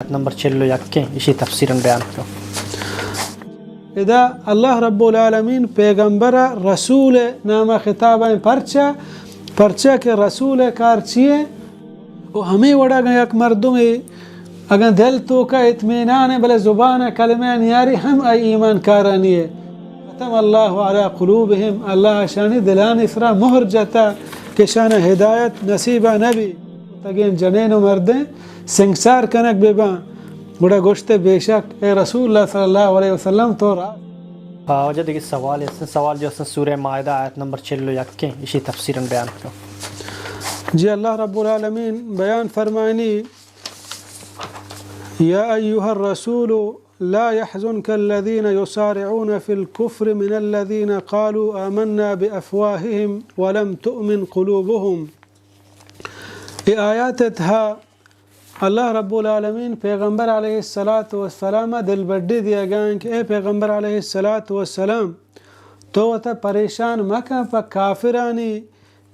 Number चलो यक्के इसी तफसीर बयान करो। इदा अल्लाह रब्बुल आलमीन पैगंबर रसूल नामा खिताब परचा के रसूल कारचिए वो हमें वड़ा गया एक मर्दुम अगर दिल तो का इत्मीनान है भले ज़ुबान कलमा नियारी हम आई ईमान कारनी है खतम अल्लाह अला क़ुलूबिहिम अल्लाह शानी दिलान इसरा मुहर जता के शान हिदायत नसीबा नबी तगेन जनेन मर्दे संसार कनक बेबा बड़ा गोश्त बेशक ए रसूलुल्लाह सल्लल्लाहु अलैहि वसल्लम तो वजह देखिए सवाल जो सूरह माइदा आयत नंबर चलो यक्के इसी तफसीर बयान करो। जी अल्लाह रब्बुल आलमीन बयान फरमानी या अय्युहर रसूल ला यहज़ुनका अल्लज़ीना युसारिऊन फिल कुफ्र मिनल्लज़ीना क़ालू आमन्ना बिअफ़वाहिहिम वलम तुअमिन क़ुलूबुहुम। ये आयत था अल्लाह रब्बुल आलमीन पैगंबर अलैहिस्सलातु वस्सलाम दिल बड्डी दिया गया कि ए पैगंबर अलैहिस्सलातु वस्सलाम तो वह परेशान मका पर काफिरानी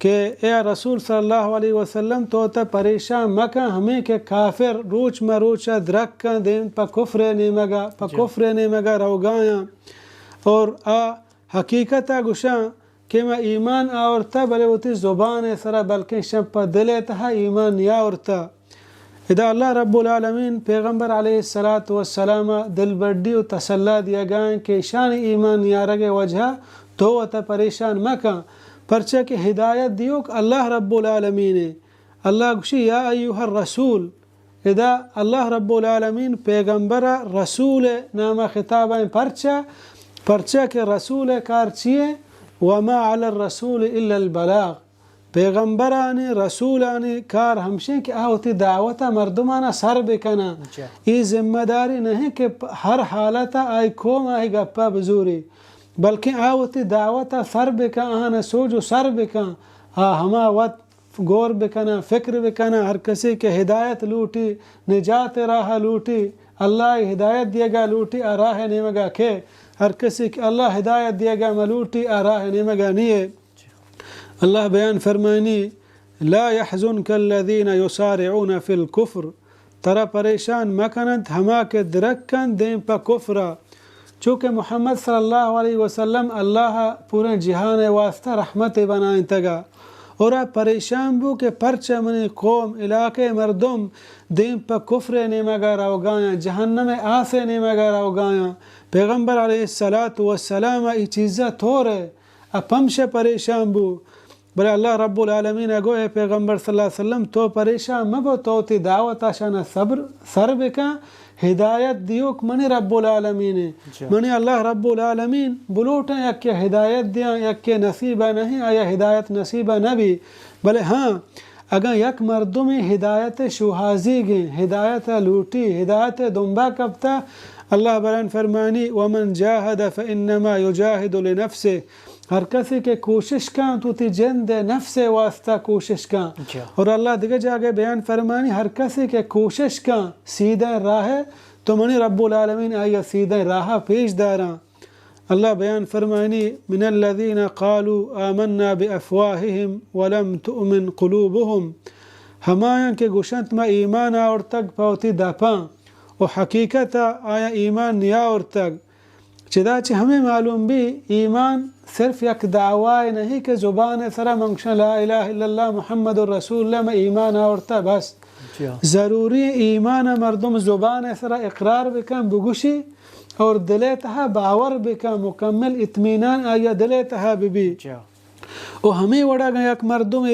के ए रसूल सल्लल्लाहु अलैहि वसल्लम तो वह परेशान मका हमें के काफिर रूच मरूचा द्रक का दिन पर कुफ्र नेमगा रोगाया और आ हकीकत गुशा कि मैं ईमान आवरता भले उती ज़ुबान सरा बल्कि शब पर दिले तहा ईमान या औरता इदा अल्लाह रब्बुल आलमीन पैगंबर अलैहिस्सलातु वस्सलाम दिल बड्डी और तसल्ला दिया गया कि शान ईमान यारगे वजह तो वह परेशान मका परचा की हिदायत दियो अल्लाह रब्बुल आलमीन अल्लाह गुशी या अय्युहर रसूल इदा अल्लाह रब्बुल आलमीन पैगंबर रसूल नामा खिताब परचा के रसूल कारचिए वमा अला रसूल इल्ला अल बलाग पैगंबरानी रसूलानी कार हमशे कि होती दावत मर्दमाना सर बिकना ये जिम्मेदारी नहीं कि हर हालत आई खोम आई गप्पा बजूरी बल्कि होती दावत सर बिका आना सोजो सर बिका हमा वत गौर बिकना फिक्र बिकना हर किसी के हिदायत लूटी निजात राह लूटी अल्लाह हिदायत दिएगा लूटी राह नेमगा के हर किसी के अल्लाह हिदायत दिएगा मलूटी राह नेमगा नहीं अल्लाह बयान फरमानी ला यहज़ुनका अल्लज़ीना युसारिऊन फिल कुफ्र तरा परेशान मकनत हमा के दरकन दें पर कुफ्रा चूँकि मोहम्मद सल्लल्लाहु अलैहि वसल्लम अल्लाह पूरे जहान वास्ता रहमत बनाए तगा और परेशान बो के परचा मनी कौम इलाके मर्दुम दें पर कुफ्र नेमगा रोगाया जहन्नम आसे नेमगा रोगाया पैगंबर अलैहिस्सलातु वस्सलाम ये चीज़ा थोड़े अपमश परेशान बो बले अल्लाह रब्बुल आलमीन अगो ए पैगंबर सल्लल्लाहु अलैहि वसल्लम तो परेशान मबो तो ती दावत आशाना सब्र सर बिका हिदायत दियोक मनी रब्बुल आलमीन मनी अल्लाह रब्बुल आलमीन बुलोटा यक्के हिदायत दिया यक्के नसीबा नहीं आया हिदायत नसीबा नबी बले हाँ अगर यक मर्दों में हिदायत शुहाजी गे हिदायत लूटी हिदायत दुम्बा कबता अल्लाह बयान फरमानी वमन जाहद फ़इन्नमा युजाहिदु लिनफ्सिह हर किसी के कोशिश का तो ती जंद नफ्स वास्ता कोशिश का और अल्लाह दिगे जाके बयान फरमानी हर किसी के कोशिश का सीधा राह तो मनी रब्बुल आलमीन आया सीधा राह पेश दारा अल्लाह बयान फरमानी मिनल्लज़ीना क़ालू आमन्ना बिअफ़वाहिहिम वलम तुअमिन क़ुलूबुहुम हमाया के गुशंत में ईमान और तक पौती दापा और हकीकत आया ईमान निया और तक चदाच हमें मालूम भी ईमान सिर्फ एक दावा नहीं कि ज़ुबान सरा मंगशा ला इलाहा इल्लल्लाह मुहम्मदुर रसूलुल्लाह में ईमान औरता बस ज़रूरी ईमान मर्दुम ज़ुबान सरा इकरार बिका बुगुशी और दिले तहा बावर बिका मुकम्मल इत्मीनान आया दिले तहा बिबी और हमें वड़ा गया एक मर्दुम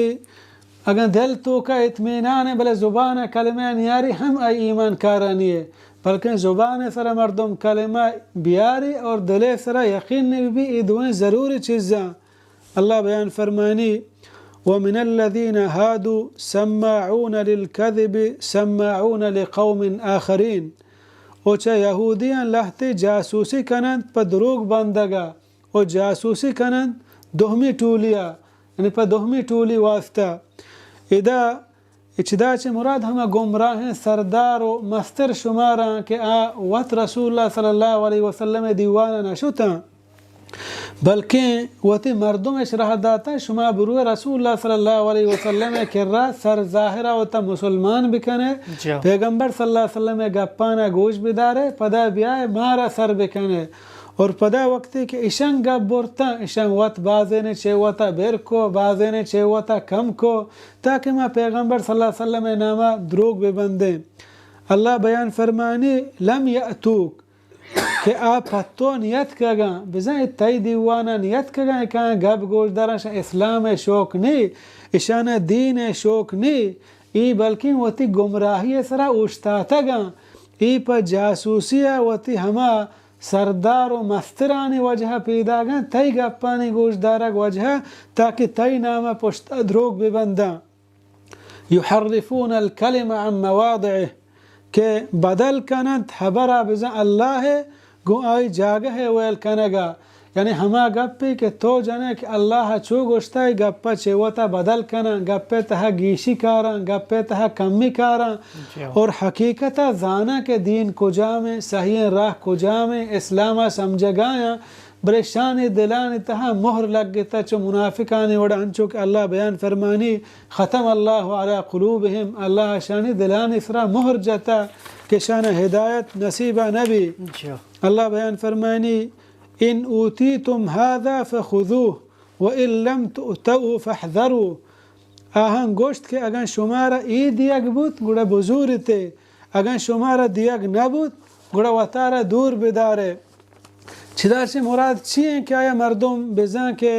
अगर दिल तो का इत्मीनान है भले ज़ुबान कलमा नियारी हम आई ईमान कारनी है बल्कि ज़ुबान सरा मर्दुम कलमा बियारी और दिले सरा यकीन भी ये दोनों ज़रूरी चीज़ें अल्लाह बयान फरमानी वमिनल्लज़ीना हादू सम्माऊन लिलकज़िब सम्माऊन लिक़ौम आखरीन ओचा यहूदियाँ लहते जासूसी कनंद पर दरोग बंदगा और जासूसी कनंद दोहमी टूलिया यानी पर दोहमी टूली वास्ता इदा इचदा चे मुराद हम गुमराह हैं सरदार व मस्तर शुमारा के वत रसूलुल्लाह सल्लल्लाहु अलैहि वसल्लम दीवाना नशुता بلکه وتی مردمش راه داتا شما بروی رسول الله صلی الله علیه و سلم کرا سر ظاهرا وتا مسلمان بکنه پیغمبر صلی الله علیه و سلم گپانا گوش بداره پدا بیای مارا سر بکنه اور پدا وقتی که ایشان گپ برتا ایشان وقت بازینه چه وتا برکو بازینه چه وتا کم کو تاکہ ما پیغمبر صلی الله علیه و سلم نامه دروغ ببنده. الله بیان فرمانی لم یأتوک که آپ پتو نیت کگا بزن تای دیوانا نیت کگا که گپ گوش دارش اسلام شوق نی ایشان دین شوق نی ای بلکہ وتی گمراهی سرا اوشتاتا گا ای پا جاسوسی وتی ہما سردار و مسترانی وجہ پیدا گا تای گپانی گوش دارک وجہ تاکہ تای نام پشت دروگ ببندا. یحرفون الکلم عن مواضعه که بدل کنند خبر بزن الله گو آئی جاگه ہے ویل کنگا یعنی ہما گپی کہ تو جانے کہ اللہ چو گوشتا ہے گپا چیوتا بدل کنا گپے تہا گیشی کارا گپے تہا کمی کارا اور حقیقتا زانا کے دین کجا میں صحیح راہ کجا میں اسلامہ سمجھگایا بریشانی دلانی تہا مہر لگ گتا چو منافقانی وڑا انچو کہ اللہ بیان فرمانی ختم اللہ علی قلوبہم اللہ شانی دلانی سرا مہر جتا کہ شان ہدایت نصیبہ نبی. اللہ بیان فرمانی ان اوتیتم هذا فخذوه وان لم تؤتوه فاحذروا آهن گوشت که اگر شمارا ای دیگ بود گوڑا بزورتے اگر شمارا دیگ نبود گوڑا وطارا دور بداره. چیدار چی مراد چی ہیں کہ آیا مردم بزن کہ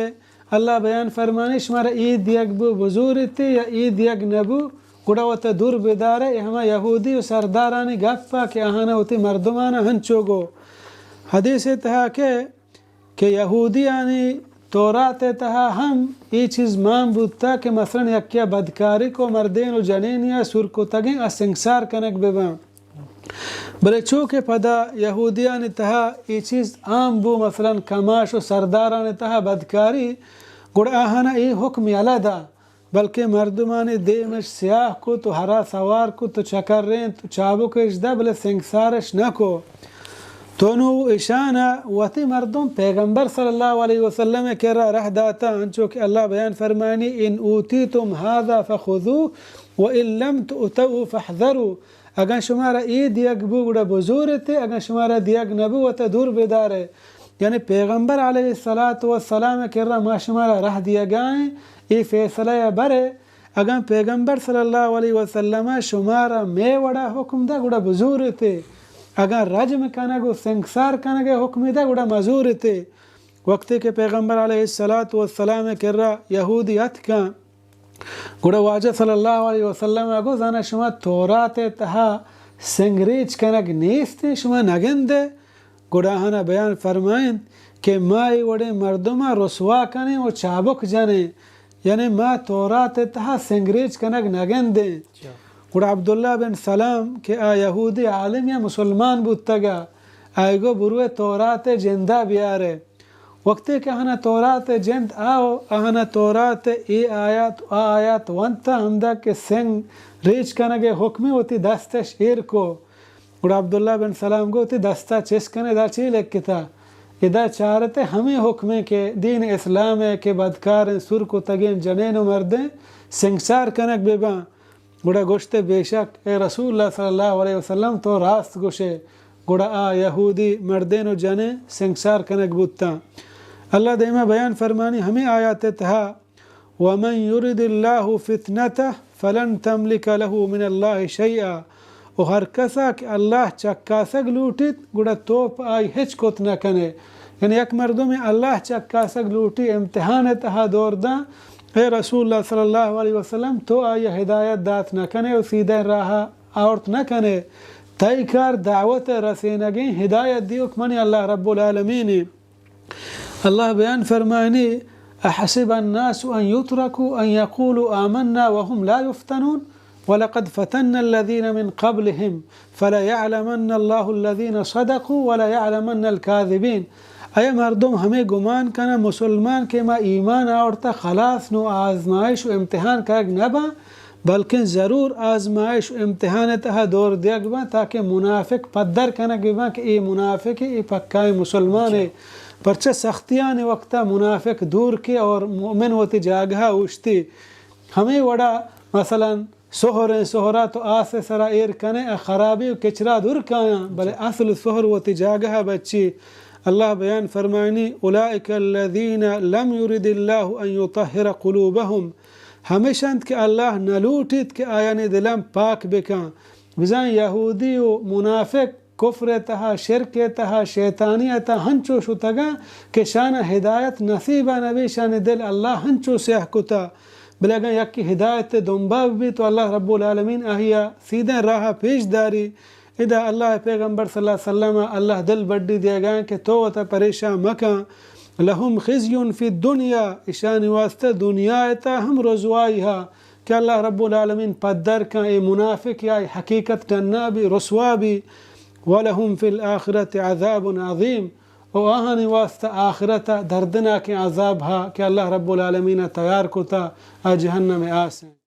اللہ بیان فرمانی شمارا ای دیگ بو بزورتے یا ای دیگ نبو گوڑا وطا دور بداره ہما یہودی و سردارانی گفا کہ آہانا وطی مردمانا ہنچو گو. حدیث تہا کہ یہودیانی تورات تہا ہم ای چیز مان بودتا کہ مثلا یکیا بدکاری کو مردین و جنین یا سر کو تگیں اسنگسار کنک ببان بلے چوکہ پدا یہودیانی تہا ای چیز عام بو مثلا کماش و سردارانی تہا بدکاری گوڑا آہانا ای حکم یلدا بلکہ مردمانی دیمش سیاہ کو تو ہرا سوار کو تو چکر رین تو چابو کش دا بلے سنگسارش نکو تونو اشانا وتی مردم پیغمبر صلی اللہ علیہ وسلم کرا رہ داتا انچو کہ اللہ بیان فرمانی ان اوتیتم هذا فخذوه وان لم تؤتوه فاحذروا اگر شمارا ای دیگ بو گڑا بزورتے اگر شمارا دیگ نبو وتا دور بدارے یعنی پیغمبر علیہ السلام کرا ما شمارا رہ دیگائیں ای فیصلہ برے اگر پیغمبر صلی اللہ علیہ وسلم شمارا میں وڑا حکم دا گڑا بزورتے اگر رجم کنگو سنگسار کنگے حکمی دا گوڑا مزور تے وقتی کہ پیغمبر علیہ السلام کرا یہودیت کا گوڑا واجہ صلی اللہ علیہ وسلم اگو زانا شما تورات تہا سنگریچ کنگ نیستے شما نگندے گوڑا ہنا بیان فرمائیں کہ مائی وڑے مردمہ رسوا کنے و چابک جنے یعنی ما تورات تہا سنگریچ کنگ نگندے. گوڑا عبداللہ بن سلام کہ آ یہودی عالم یا مسلمان بودتا گا آئیگو بروے تورات جندہ بیارے وقتی کہ ہنا تورات جند آو ہنا تورات ای آیات وانتا ہمدہ کہ سنگ ریچ کنگے حکمی ہوتی دست شیر کو گوڑا عبداللہ بن سلام گو تی دستا چیس کنے دا چی لکتا ادا چارتے ہمیں حکمیں کہ دین اسلام ہے کہ بدکار سر کو تگین جنین و مردیں سنگسار کنک ببا گوڑا گوشتے بے شک اے رسول اللہ صلی اللہ علیہ وسلم تو راست گوشے گوڑا آ یہودی مردین و جنے سنگسار کنک بودتا. اللہ دیمہ بیان فرمانی ہمیں آیات تہا وَمَنْ يُرِدِ اللَّهُ فِتْنَتَهُ فَلَنْ تَمْلِكَ لَهُ مِنَ اللَّهِ شَيْئًا و ہر کسا کہ اللہ چکاسک لوٹیت گوڑا توپ آئی ہچ کت نہ کنے یعنی یک مردم اللہ چکاسک لوٹی امتحان تہا دور دا اے رسول اللہ صلی اللہ علیہ وسلم تو آئی ہدایت دات نہ کنے و سیدھے راہ آورت نہ کنے تائی کار دعوت رسینگیں ہدایت دیوک منی اللہ رب العالمین. اللہ بیان فرمانی احسب الناس ان يتركوا ان يقولوا آمنا وهم لا يفتنون ولقد فتن الذين من قبلهم فلا يعلمن الله الذين صدقوا ولا يعلمن الكاذبين. اے مردم ہمیں گمان کنا مسلمان کے ما ایمان آورتا خلاص نو آزمائش و امتحان کرگ نبا بلکہ ضرور آزمائش و امتحان تہا دور دیگ با تاکہ منافق پدر کنگ با کہ ای منافق ای پکای مسلمان ہے परचे सख्तियाँ ने वक्ता मुनाफिक दूर के और मोमिन वती जागहा उश्ती हमें वड़ा मसलन सोहरा तो आसे सरा एर कने खराबी किचरा दूर काया भले असल सोहर वती जागहा बच्ची अल्लाह बयान फरमानी उलाइका अल्लज़ीना लम युरिदिल्लाहु अन युतहिर कुलूबहुम हमेशा के अल्लाह नलूटित के आयानी दिलम पाक बेका बिजान यहूदी व मुनाफिक कुफ्र तहा शिरक तहा शैतानियत हंचो शुतगा के शान हिदायत नसीबा नबी शान दिल अल्लाह हंचो से हकुता बलगा यकी हिदायत दुम्बा भी तो अल्लाह रब्बुल आलमीन आहिया सीधे राह पेश दारी इदा अल्लाह पैगम्बर सल्लल्लाहु अलैहि वसल्लम अल्लाह दिल बड्डी देगा कि तो वता परेशान मका लहुम खिज़युन फी दुनिया ईशान वास्ते दुनिया एता हम रज़वाइहा कि अल्लाह रब्बुल आलमीन पद्दर का ए मुनाफिक या हकीकत टन्ना भी रसवा भी वलहुम फिल आखिरत अज़ाबुन अज़ीम और आहानी वास्ते आखिरत दर्दनाक अज़ाब हा कि अल्लाह रब्बुल आलमीन तैयार कोता जहन्नम आसे।